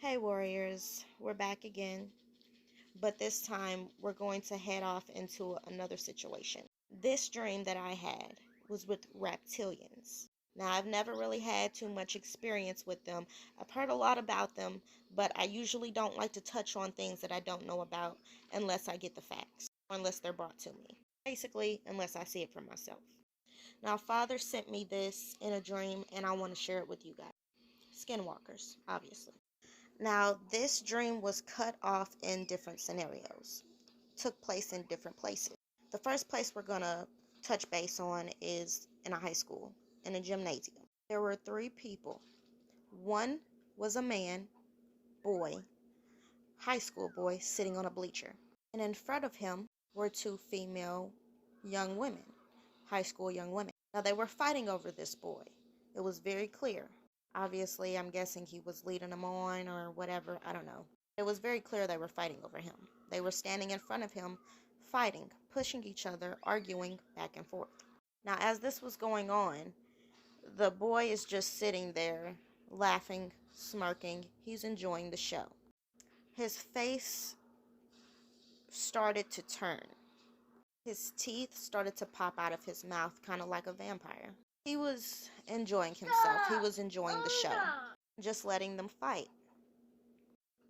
Hey warriors, we're back again, but this time we're going to head off into another situation. This dream that I had was with reptilians. Now, I've never really had too much experience with them. I've heard a lot about them, but I usually don't like to touch on things that I don't know about unless I get the facts or unless they're brought to me. Basically, unless I see it for myself. Now, Father sent me this in a dream, and I want to share it with you guys. Skinwalkers, obviously. Now, this dream was cut off in different scenarios, took place in different places. The first place we're going to touch base on is in a high school, in a gymnasium. There were three people. One was a man, boy, high school boy, sitting on a bleacher. And in front of him were two female young women, high school young women. Now, they were fighting over this boy. It was very clear. Obviously, I'm guessing he was leading them on or whatever. I don't know. It was very clear they were fighting over him. They were standing in front of him, fighting, pushing each other, arguing back and forth. Now, as this was going on, the boy is just sitting there, laughing, smirking. He's enjoying the show. His face started to turn. His teeth started to pop out of his mouth, kind of like a vampire. He was enjoying himself. He was enjoying the show, just letting them fight.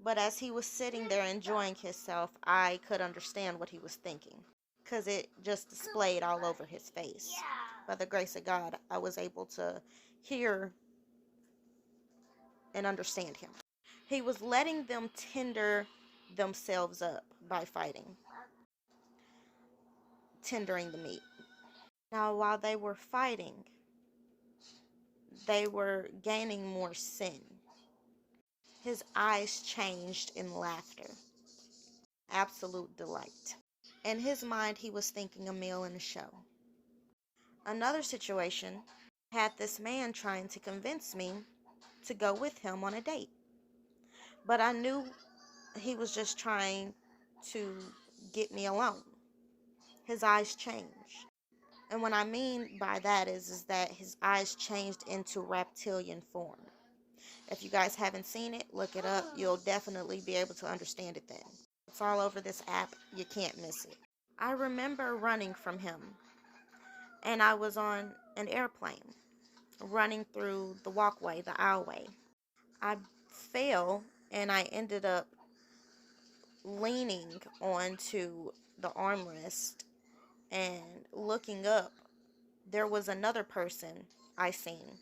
But as he was sitting there enjoying himself, I could understand what he was thinking, because it just displayed all over his face. By the grace of God, I was able to hear and understand him. He was letting them tender themselves up by fighting, tendering the meat. Now, while they were fighting, they were gaining more sin. His eyes changed in laughter. Absolute delight. In his mind, he was thinking a meal and a show. Another situation had this man trying to convince me to go with him on a date. But I knew he was just trying to get me alone. His eyes changed. And what I mean by that is that his eyes changed into reptilian form. If you guys haven't seen it, look it up. You'll definitely be able to understand it then. It's all over this app. You can't miss it. I remember running from him, and I was on an airplane, running through the walkway, the aisleway. I fell, and I ended up leaning onto the armrest and looking up. There was another person I seen.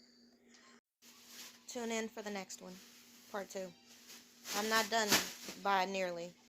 Tune in for the next one, part 2. I'm not done by nearly.